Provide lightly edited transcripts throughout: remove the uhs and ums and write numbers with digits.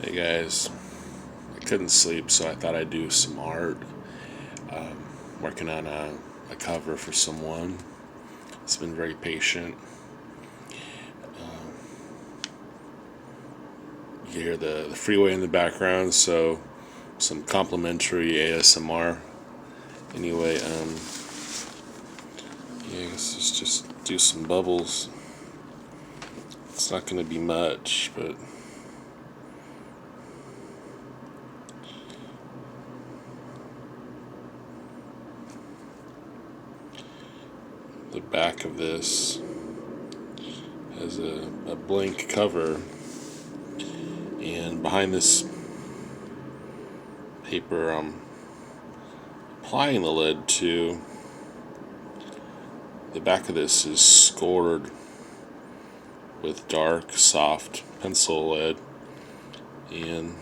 Hey guys, I couldn't sleep, so I thought I'd do some art. Working on a cover for someone. It's been very patient. You hear the freeway in the background, so some complimentary ASMR. Anyway, yeah, I guess let's just do some bubbles. It's not going to be much, but the back of this has a blank cover, and behind this paper I'm applying the lead to. The back of this is scored with dark, soft pencil lead, and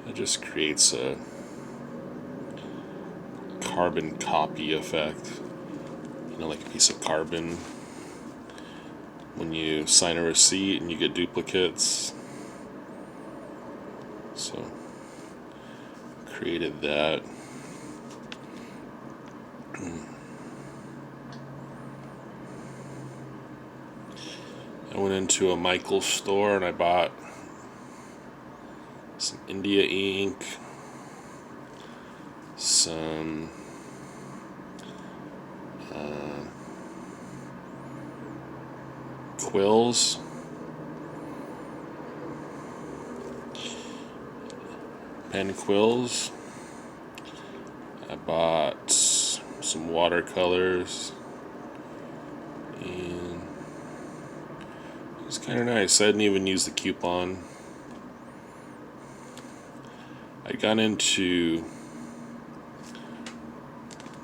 it just creates a carbon copy effect. You know, like a piece of carbon when you sign a receipt and you get duplicates. So, created that. I went into a Michael's store and I bought some India ink, some quills, pen quills. I bought some watercolors, and it was kind of nice. I didn't even use the coupon. I got into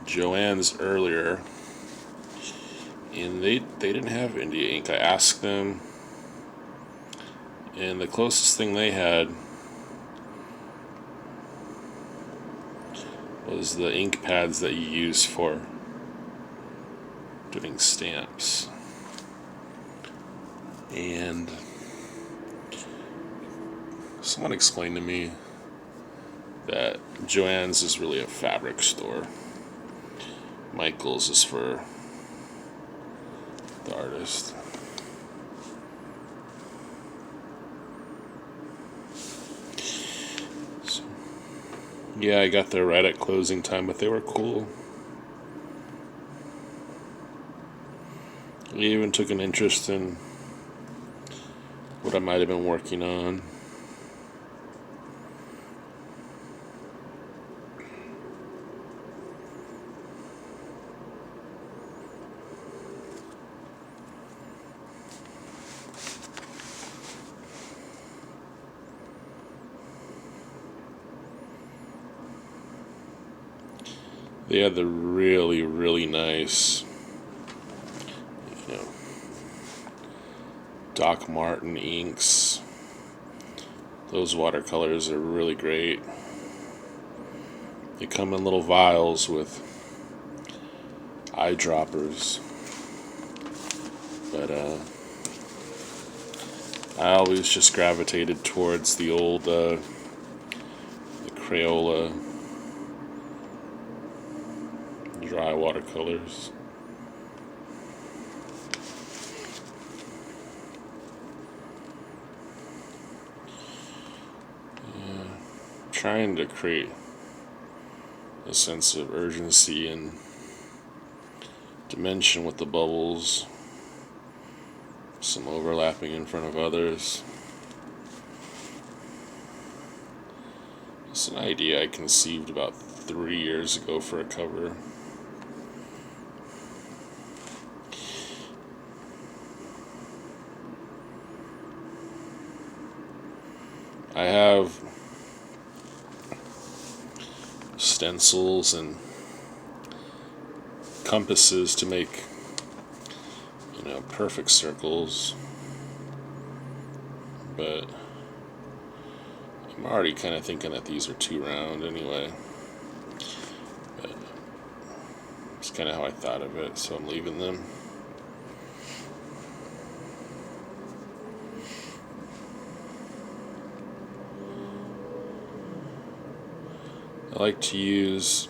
Joann's earlier, and they didn't have India ink. I asked them, and the closest thing they had was the ink pads that you use for doing stamps. And someone explained to me that Joann's is really a fabric store. Michael's is for the artist. So, yeah, I got there right at closing time, but they were cool. They even took an interest in what I might have been working on. They had the really, really nice, you know, Doc Martin inks. Those watercolors are really great. They come in little vials with eyedroppers. But I always just gravitated towards the old the Crayola dry watercolors. Trying to create a sense of urgency and dimension with the bubbles, some overlapping in front of others. It's an idea I conceived about 3 years ago for a cover. I have stencils and compasses to make, perfect circles, but I'm already kind of thinking that these are too round anyway. But it's kind of how I thought of it, so I'm leaving them. I like to use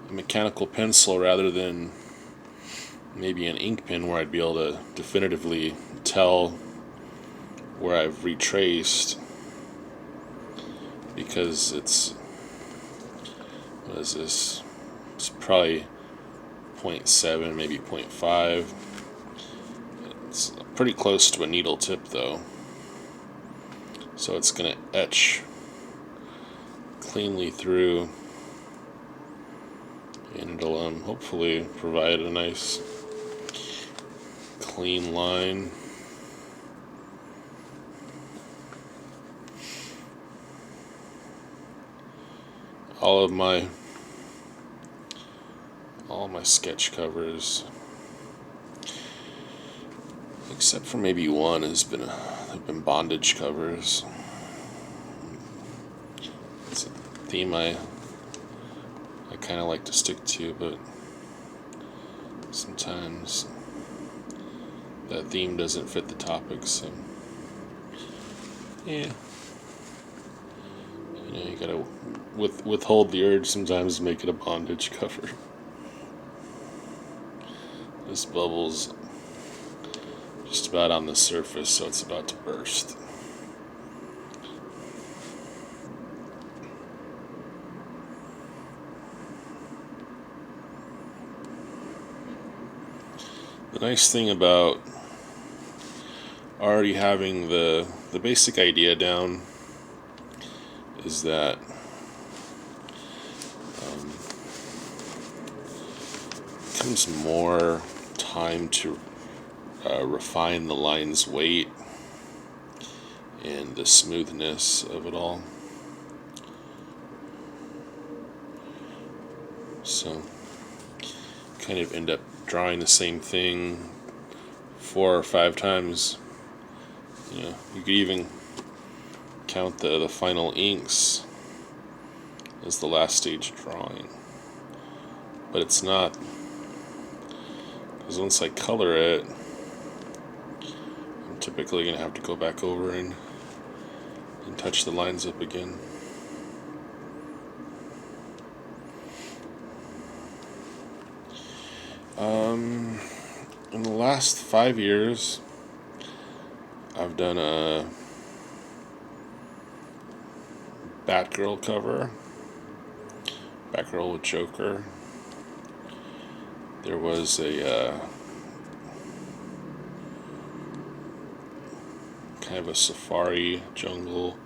a mechanical pencil rather than maybe an ink pen, where I'd be able to definitively tell where I've retraced, because it's, what is this? It's probably 0.7, maybe 0.5. It's pretty close to a needle tip though, so it's going to etch cleanly through, and it'll hopefully provide a nice clean line. All my sketch covers, except for maybe one, have been bondage covers. It's a theme I kind of like to stick to, but sometimes that theme doesn't fit the topic, so yeah. You gotta withhold the urge sometimes to make it a bondage cover. This bubble's just about on the surface, so it's about to burst. The nice thing about already having the basic idea down is that it comes more time to refine the line's weight and the smoothness of it all. So kind of end up drawing the same thing 4 or 5 times. You could even count the final inks as the last stage of drawing, but it's not, because once I color it, I'm typically going to have to go back over and touch the lines up again. In the last 5 years, I've done a Batgirl cover, Batgirl with Joker. There was a kind of a safari jungle,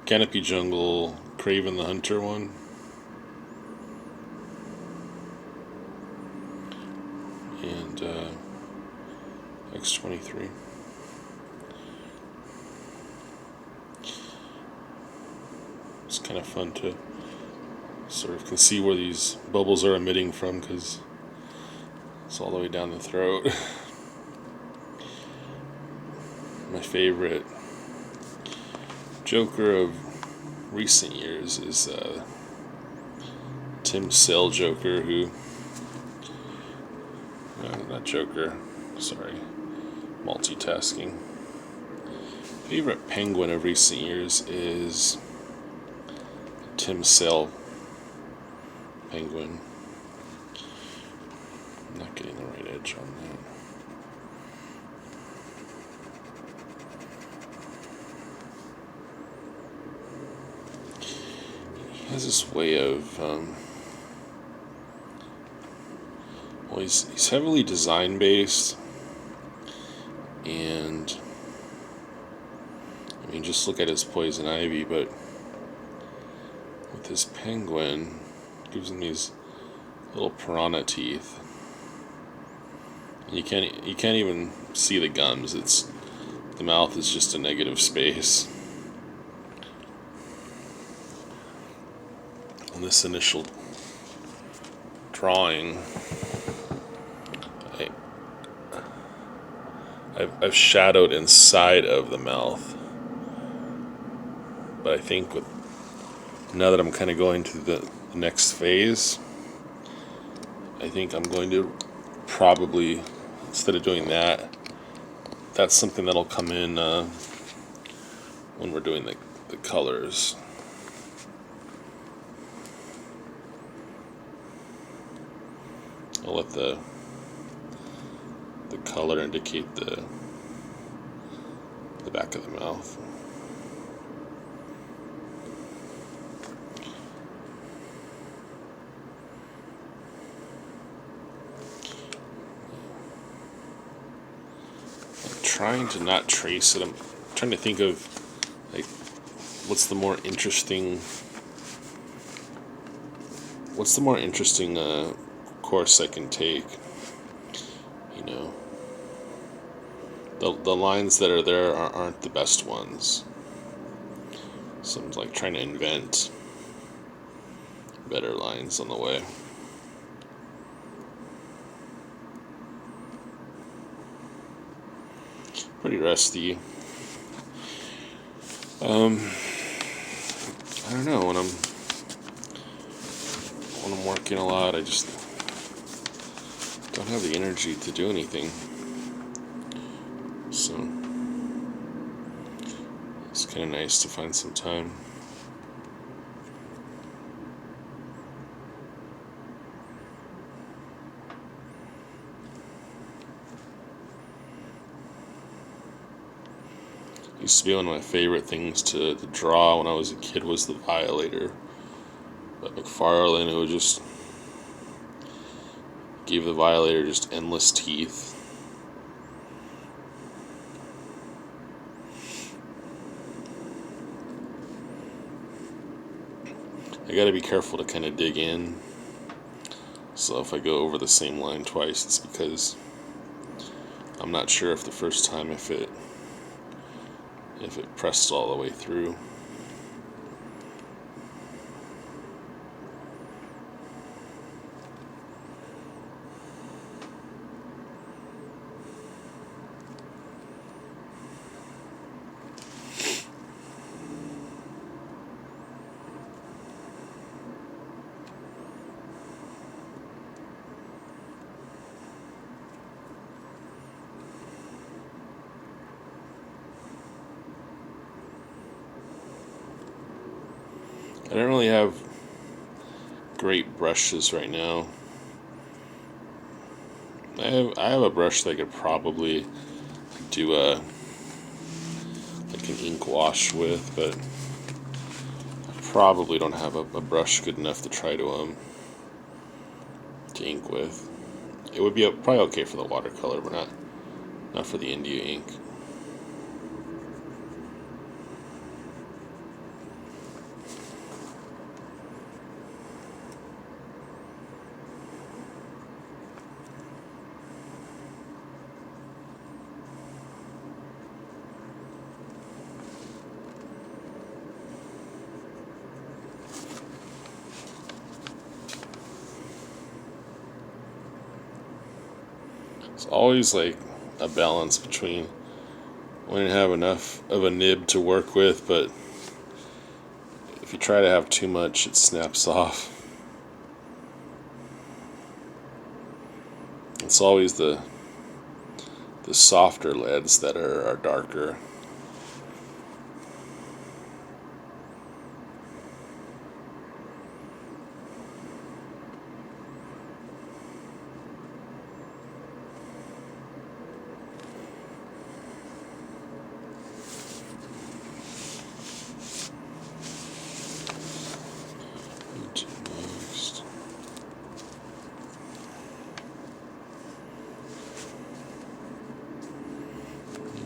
canopy jungle, Craven the Hunter one. And X23. It's kind of fun to sort of can see where these bubbles are emitting from, because it's all the way down the throat. My favorite Joker of recent years is Tim Sale Joker, who... not Joker, sorry, multitasking. Favorite penguin of recent years is Tim Sale penguin. I'm not getting the right edge on that. He has this way of well, he's heavily design based, and I mean, just look at his poison ivy, but with his penguin, gives him these little piranha teeth. And you can't even see the gums. The mouth is just a negative space. On this initial drawing, I've shadowed inside of the mouth, but I think now that I'm kind of going to the next phase, I think I'm going to probably, instead of doing that, that's something that'll come in when we're doing the colors. I'll let the color indicate the back of the mouth. I'm trying to not trace it. I'm trying to think of like what's the more interesting course I can take. You know, the lines that are there aren't the best ones. So I'm like trying to invent better lines on the way. Pretty rusty. I don't know, when I'm working a lot, I just don't have the energy to do anything. So it's kind of nice to find some time. Used to be one of my favorite things to draw when I was a kid was the Violator. But McFarlane, who just gave the Violator just endless teeth. I gotta be careful to kind of dig in. So if I go over the same line twice, it's because I'm not sure if the first time if it pressed all the way through. I don't really have great brushes right now. I have a brush that I could probably do like an ink wash with, but I probably don't have a brush good enough to try to ink with. It would be probably okay for the watercolor, but not for the India ink. It's always like a balance between wanting to have enough of a nib to work with, but if you try to have too much, it snaps off. It's always the softer leads that are darker. Next.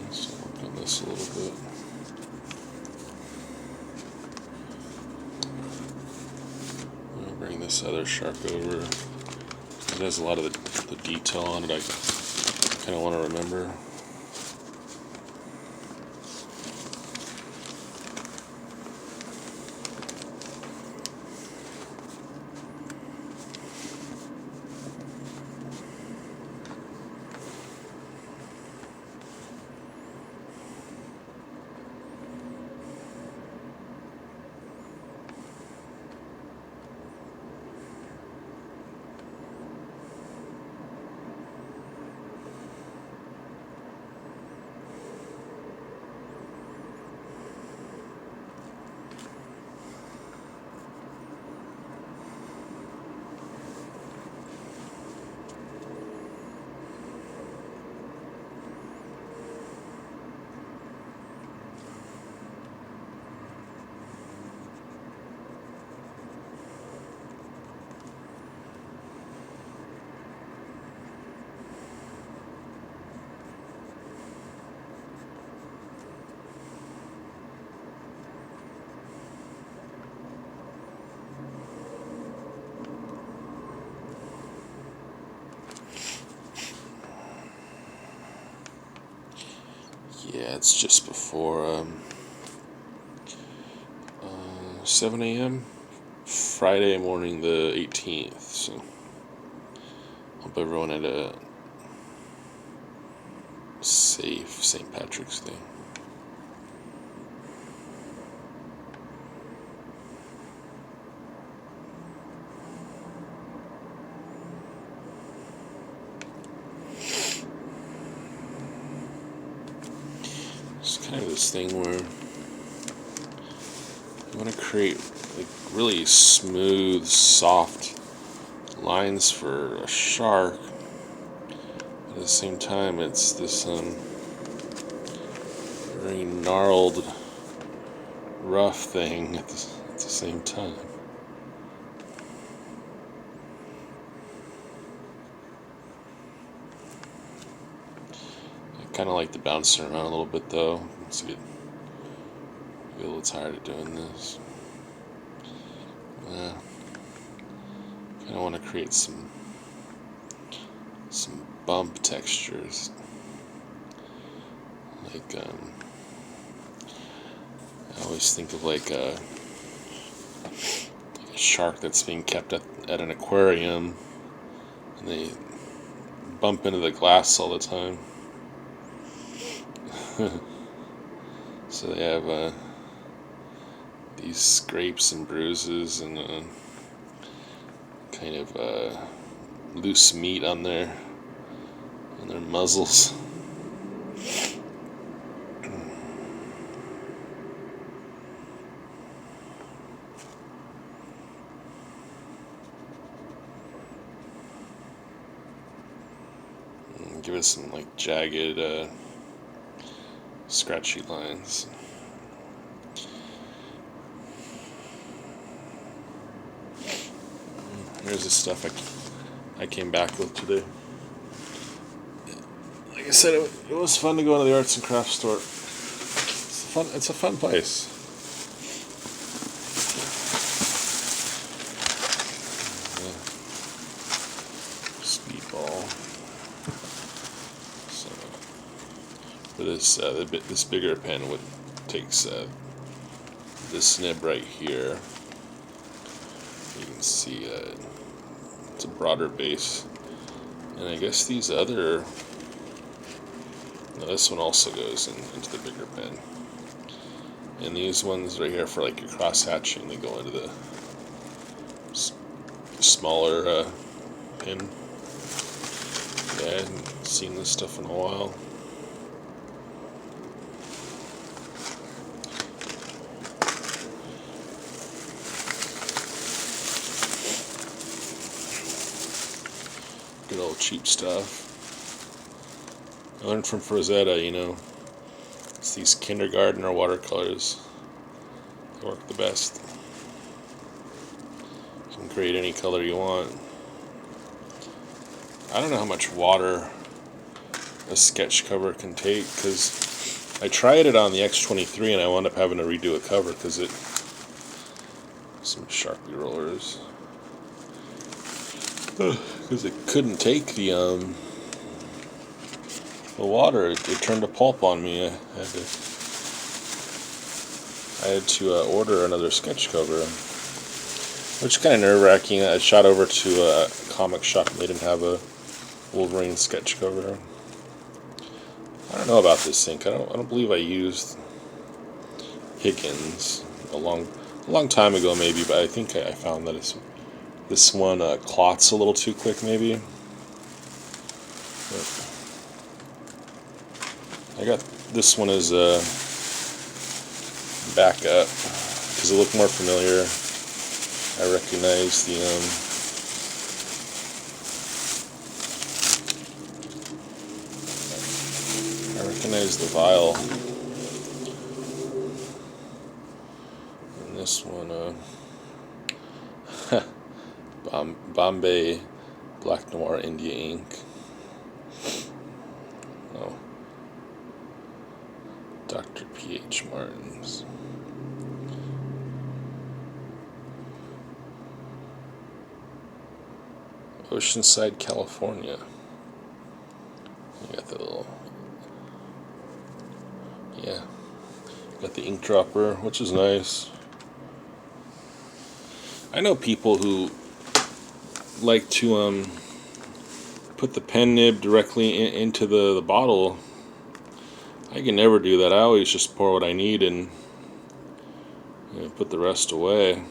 Let's work on this a little bit. I'll bring this other shark over. It has a lot of the detail on it I kind of want to remember. Yeah, it's just before 7 a.m. Friday morning, the 18th. So, hope everyone had a safe St. Patrick's Day. It's kind of this thing where you want to create like really smooth, soft lines for a shark. At the same time, it's this very gnarled, rough thing at the same time. I kind of like the bouncing around a little bit though. It's good. I get a little tired of doing this. Kind of want to create some bump textures, like I always think of like a shark that's being kept at an aquarium, and they bump into the glass all the time. So they have these scrapes and bruises and kind of loose meat on their muzzles. And give it some like jagged, scratchy lines. Here's the stuff I came back with today. Like I said, it was fun to go into the arts and crafts store. It's a fun place. Speedball. So for this bigger pen takes this nib right here. You can see it's a broader base, and I guess these other. No, this one also goes into the bigger pen, and these ones right here for like your cross hatching, they go into the smaller pin. Yeah, I haven't seen this stuff in a while. Good old cheap stuff. I learned from Frazetta, it's these kindergarten or watercolors that work the best. You can create any color you want. I don't know how much water a sketch cover can take, because I tried it on the X23 and I wound up having to redo a cover because some Sharpie rollers, because it couldn't take the water. It turned to pulp on me. I had to order another sketch cover, which is kind of nerve-wracking. I shot over to a comic shop and they didn't have a Wolverine sketch cover. I don't know about this ink. I don't believe I used Higgins a long time ago, maybe, but I think I found that this one clots a little too quick, maybe. But I got this one as a backup because it looked more familiar. I recognize the vial. And this one, Bombay Black Noir India ink. Oh, Dr. P.H. Martin's. Oceanside, California. You got the little Yeah, got the ink dropper, which is nice. I know people who like to put the pen nib directly into the bottle. I can never do that. I always just pour what I need and put the rest away.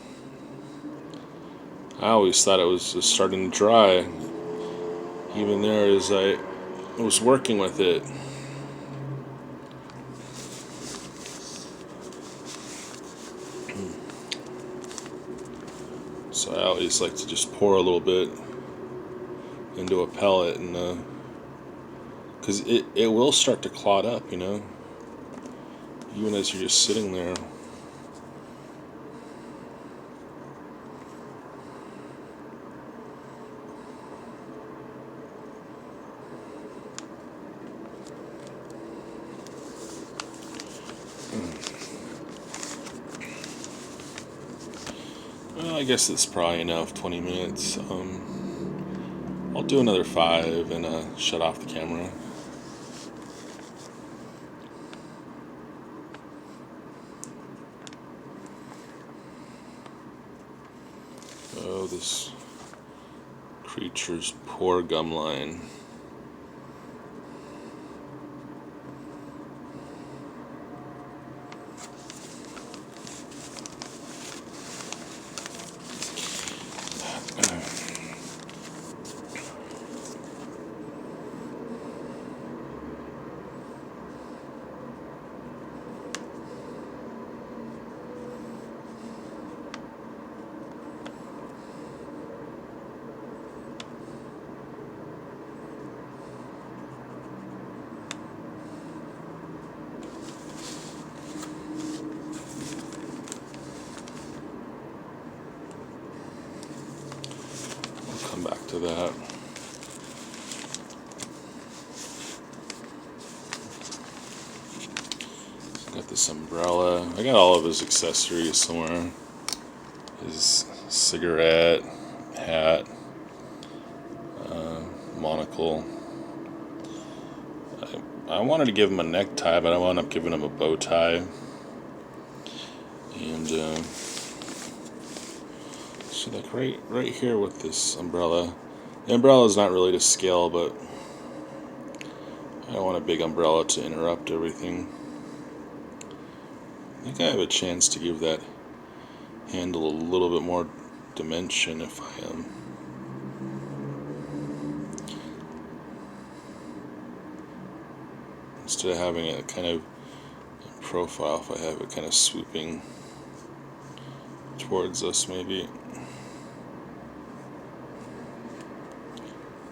I always thought it was just starting to dry, even there as I was working with it. So I always like to just pour a little bit into a pellet, and because it will start to clot up, even as you're just sitting there. Well, I guess it's probably enough, 20 minutes. I'll do another 5 and shut off the camera. Oh, this creature's poor gum line. Come back to that. Got this umbrella. I got all of his accessories somewhere. His cigarette, hat, monocle. I wanted to give him a necktie, but I wound up giving him a bow tie. And so like right here with this umbrella. The umbrella is not really to scale, but I don't want a big umbrella to interrupt everything. I think I have a chance to give that handle a little bit more dimension if I instead of having it kind of in profile, if I have it kind of swooping towards us, maybe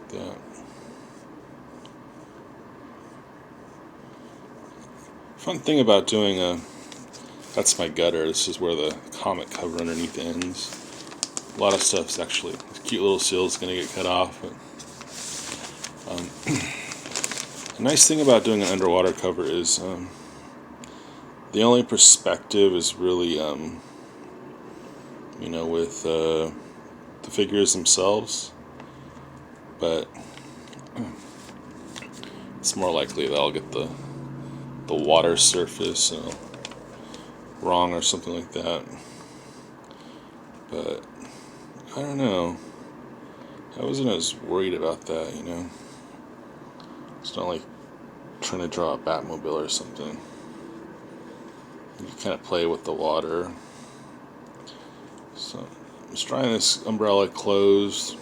that. Fun thing about doing that's my gutter. This is where the comic cover underneath ends. A lot of stuff's actually, this cute little seal's gonna get cut off. But, the nice thing about doing an underwater cover is the only perspective is really, with the figures themselves. But it's more likely that I'll get the water surface wrong or something like that. But I don't know. I wasn't as worried about that, It's not like trying to draw a Batmobile or something. You kind of play with the water. So I'm just trying this umbrella closed.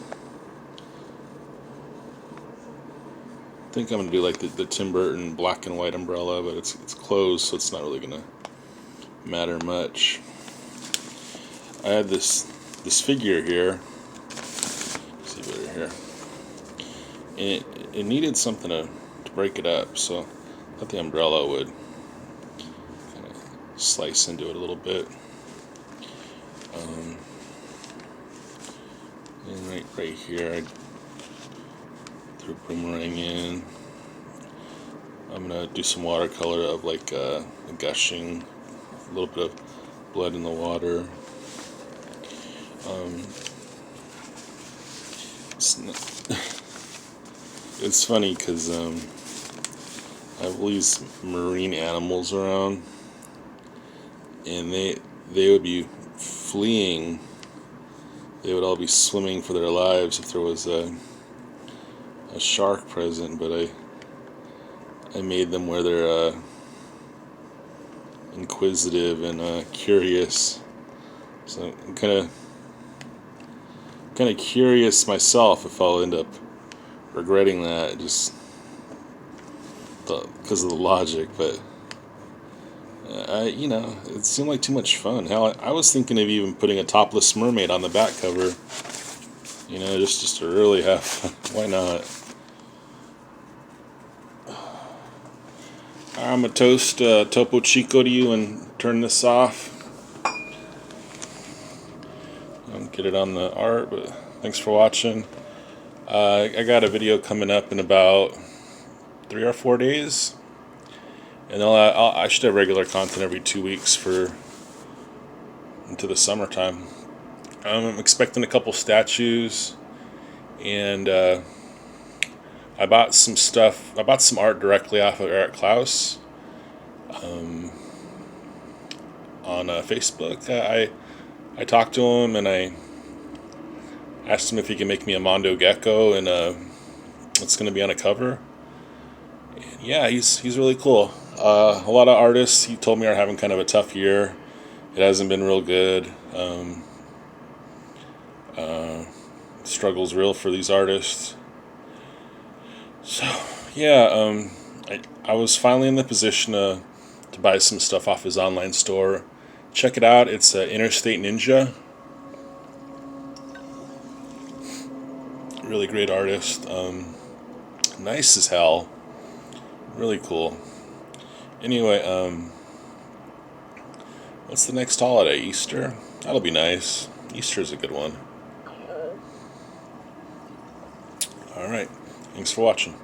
I think I'm going to do like the Tim Burton black and white umbrella, but it's closed, so it's not really going to matter much. I had this figure here. Let's see over here. And it needed something to break it up, so I thought the umbrella would kind of slice into it a little bit. And right here, I threw a boomerang in. I'm gonna do some watercolor of like gushing, a little bit of blood in the water. It's funny because I have all these marine animals around, and they would be fleeing. They would all be swimming for their lives if there was a shark present. But I made them where they're inquisitive and curious. So I'm kind of curious myself if I'll end up regretting that, just because of the logic. But it seemed like too much fun. Hell, I was thinking of even putting a topless mermaid on the back cover. Just to really have fun. Why not? I'm gonna toast Topo Chico to you and turn this off. Get it on the art, but thanks for watching. I got a video coming up in about 3 or 4 days, and I should have regular content every 2 weeks into the summertime. I'm expecting a couple statues, and I bought some stuff. I bought some art directly off of Eric Klaus on Facebook. I talked to him and I asked him if he can make me a Mondo Gecko, and it's going to be on a cover. And yeah, he's really cool. A lot of artists, he told me, are having kind of a tough year. It hasn't been real good. Struggle's real for these artists. So yeah, I was finally in the position to buy some stuff off his online store. Check it out. It's Interstate Ninja. Really great artist. Nice as hell. Really cool. Anyway, what's the next holiday? Easter? That'll be nice. Easter's a good one. Alright. Thanks for watching.